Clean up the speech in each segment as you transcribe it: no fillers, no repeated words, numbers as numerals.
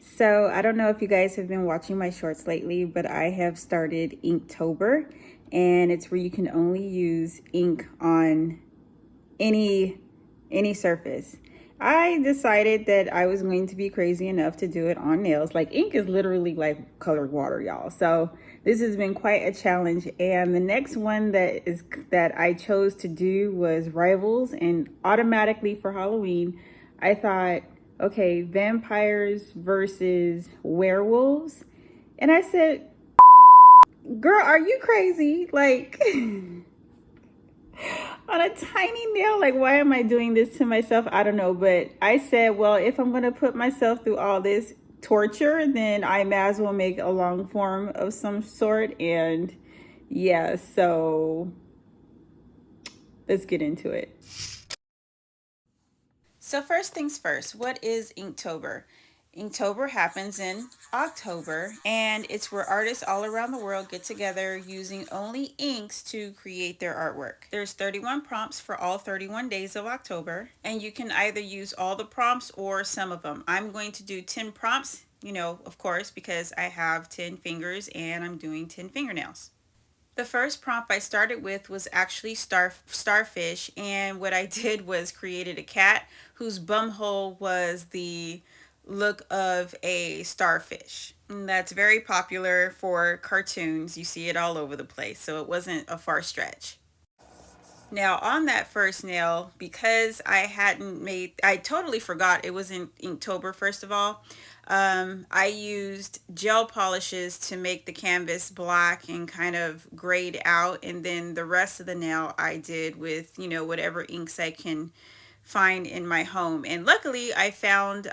So I don't know if you guys have been watching my shorts lately, but I have started Inktober, and it's where you can only use ink on any surface. I decided that I was going to be crazy enough to do it on nails. Like, ink is literally like colored water, y'all. So this has been quite a challenge. And the next one that I chose to do was Rivals, and automatically for Halloween, I thought, okay, vampires versus werewolves. And I said, girl, are you crazy? Like, on a tiny nail, like, why am I doing this to myself? I don't know. But I said, well, if I'm going to put myself through all this torture, then I might as well make a long form of some sort. And yeah, so let's get into it. So first things first, what is Inktober? Inktober happens in October, and it's where artists all around the world get together using only inks to create their artwork. There's 31 prompts for all 31 days of October, and you can either use all the prompts or some of them. I'm going to do 10 prompts, of course, because I have 10 fingers and I'm doing 10 fingernails. The first prompt I started with was actually starfish, and what I did was created a cat whose bumhole was the look of a starfish. And that's very popular for cartoons. You see it all over the place, so it wasn't a far stretch. Now on that first nail, because I totally forgot it was in Inktober, first of all. I used gel polishes to make the canvas black and kind of grayed out, and then the rest of the nail I did with, whatever inks I can find in my home. And luckily I found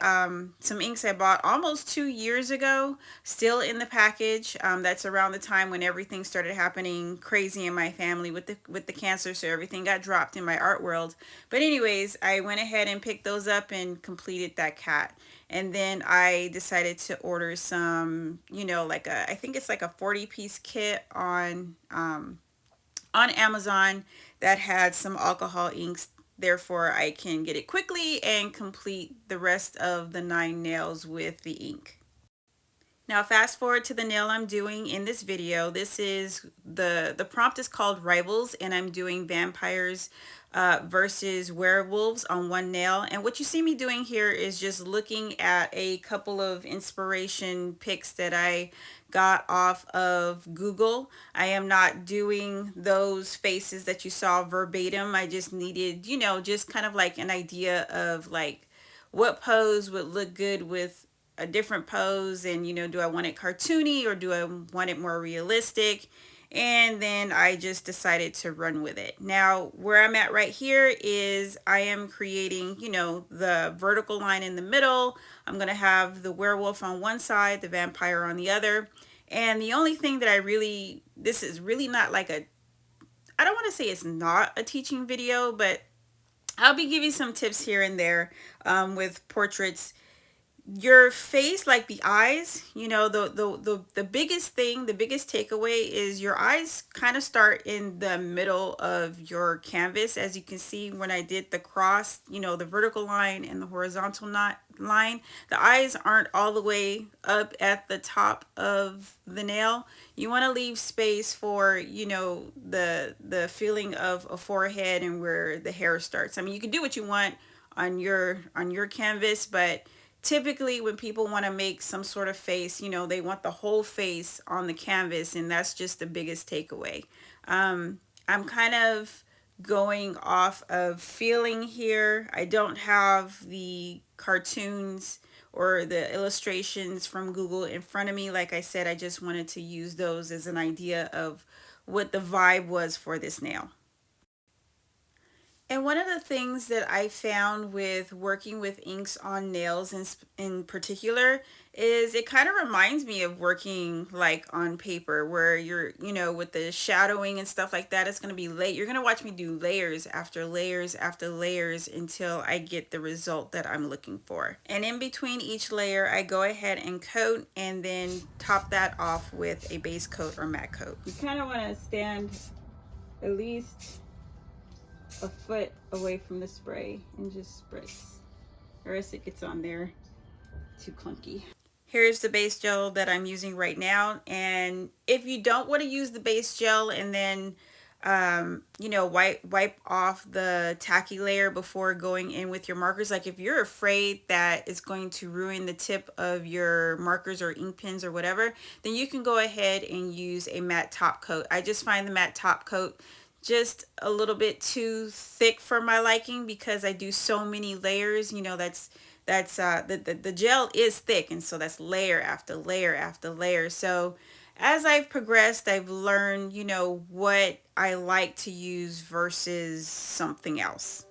some inks I bought almost 2 years ago still in the package. That's around the time when everything started happening crazy in my family with the cancer, so everything got dropped in my art world. But anyways, I went ahead and picked those up and completed that cat. And then I decided to order some, I think it's like a 40-piece kit on Amazon that had some alcohol inks. Therefore, I can get it quickly and complete the rest of the 9 nails with the ink. Now fast forward to the nail I'm doing in this video. This is the prompt is called Rivals, and I'm doing vampires versus werewolves on one nail. And what you see me doing here is just looking at a couple of inspiration pics that I got off of Google. I am not doing those faces that you saw verbatim. I just needed, just kind of like an idea of like what pose would look good with a different pose, and do I want it cartoony or do I want it more realistic? And then I just decided to run with it. Now where I'm at right here is I am creating, the vertical line in the middle. I'm gonna have the werewolf on one side, the vampire on the other. And the only thing that this is really not like I don't want to say it's not a teaching video, but I'll be giving some tips here and there with portraits. Your face, like the eyes, the biggest thing, the biggest takeaway is your eyes kind of start in the middle of your canvas. As you can see, when I did the cross, the vertical line and the horizontal line, the eyes aren't all the way up at the top of the nail. You want to leave space for, the feeling of a forehead and where the hair starts. I mean, you can do what you want on your canvas, but typically when people want to make some sort of face, they want the whole face on the canvas, and that's just the biggest takeaway. I'm kind of going off of feeling here. I don't have the cartoons or the illustrations from Google in front of me. Like I said, I just wanted to use those as an idea of what the vibe was for this nail. And one of the things that I found with working with inks on nails in particular is it kind of reminds me of working like on paper, where you're, with the shadowing and stuff like that. It's going to be you're going to watch me do layers after layers after layers until I get the result that I'm looking for. And in between each layer, I go ahead and coat and then top that off with a base coat or matte coat. You kind of want to stand at least a foot away from the spray and just spritz, or else it gets on there too clunky. Here's the base gel that I'm using right now. And if you don't want to use the base gel and then you know, wipe off the tacky layer before going in with your markers, like if you're afraid that it's going to ruin the tip of your markers or ink pens or whatever, then you can go ahead and use a matte top coat. I just find the matte top coat just a little bit too thick for my liking because I do so many layers. You know, the gel is thick, and so that's layer after layer after layer. So as I've progressed, I've learned, you know, what I like to use versus something else.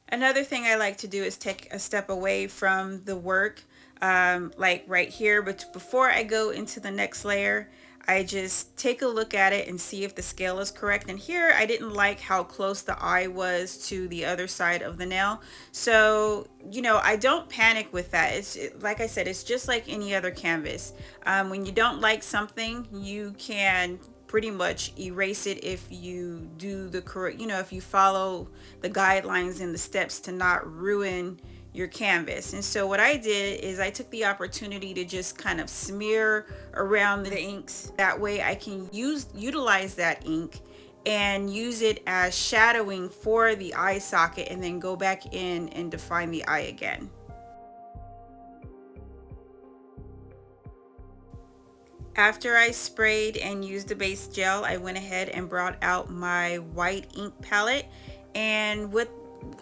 Another thing I like to do is take a step away from the work, like right here. But before I go into the next layer, I just take a look at it and see if the scale is correct. And here I didn't like how close the eye was to the other side of the nail. So, you know, I don't panic with that. Like I said, it's just like any other canvas. When you don't like something, you can pretty much erase it if you do the correct, you know, if you follow the guidelines and the steps to not ruin your canvas. And so what I did is I took the opportunity to just kind of smear around the inks. That way I can utilize that ink and use it as shadowing for the eye socket, and then go back in and define the eye again. After I sprayed and used the base gel, I went ahead and brought out my white ink palette. And with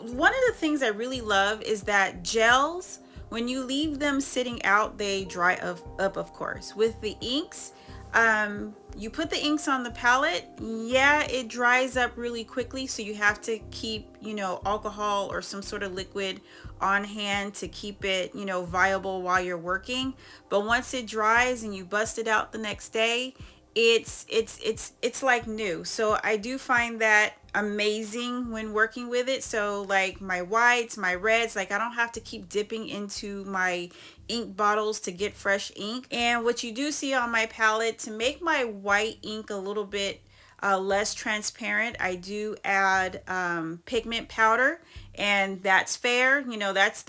one of the things I really love is that gels, when you leave them sitting out, they dry up of course. With the inks, you put the inks on the palette, yeah, it dries up really quickly, so you have to keep, you know, alcohol or some sort of liquid on hand to keep it, you know, viable while you're working. But once it dries and you bust it out the next day, it's like new. So I do find that amazing when working with it. So like my whites, my reds, like I don't have to keep dipping into my ink bottles to get fresh ink. And what you do see on my palette, to make my white ink a little bit less transparent, I do add pigment powder, and that's fair. You know, that's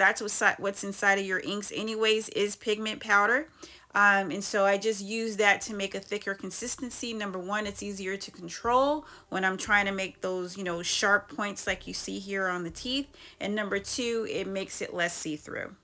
what's inside of your inks anyways, is pigment powder. And so I just use that to make a thicker consistency. Number one, it's easier to control when I'm trying to make those, you know, sharp points like you see here on the teeth. And number two, it makes it less see-through.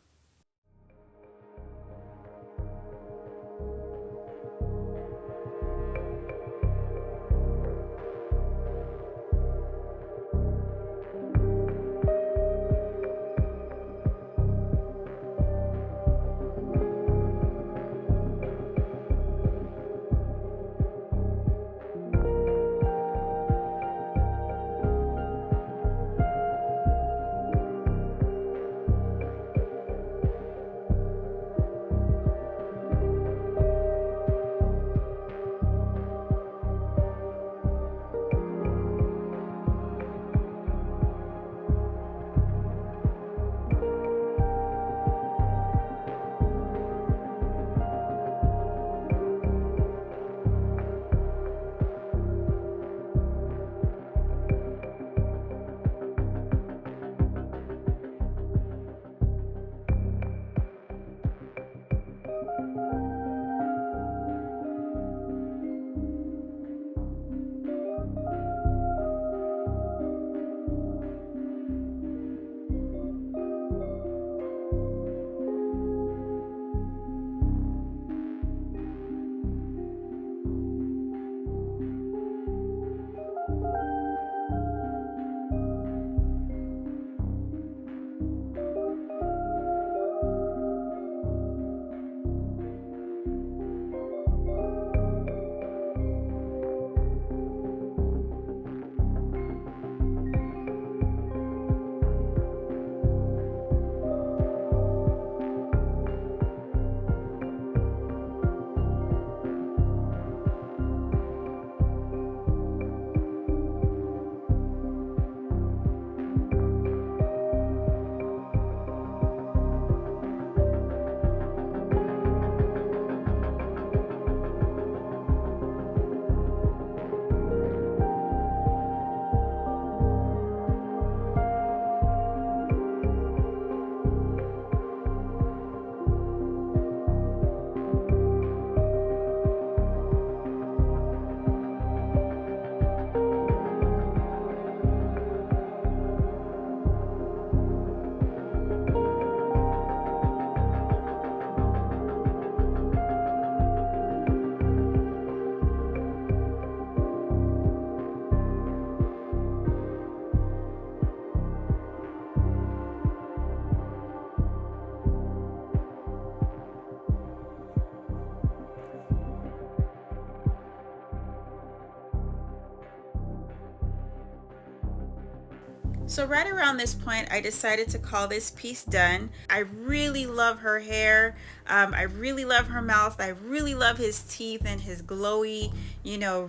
So right around this point, I decided to call this piece done. I really love her hair. I really love her mouth. I really love his teeth and his glowy,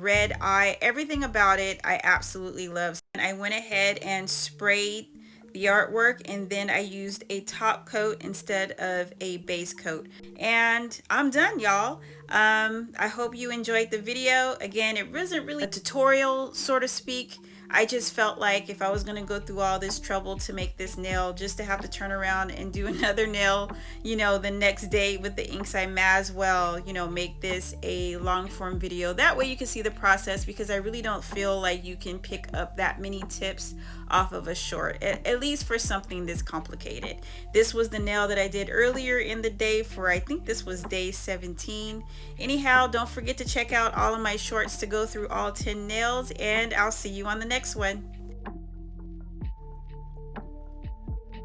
red eye. Everything about it, I absolutely love. And I went ahead and sprayed the artwork, and then I used a top coat instead of a base coat. And I'm done, y'all. I hope you enjoyed the video. Again, it wasn't really a tutorial, so to speak. I just felt like if I was going to go through all this trouble to make this nail, just to have to turn around and do another nail, the next day with the inks, I might as well, make this a long form video. That way you can see the process, because I really don't feel like you can pick up that many tips off of a short, at least for something this complicated. This was the nail that I did earlier in the day for, I think this was day 17. Anyhow, don't forget to check out all of my shorts to go through all 10 nails, and I'll see you on the next one.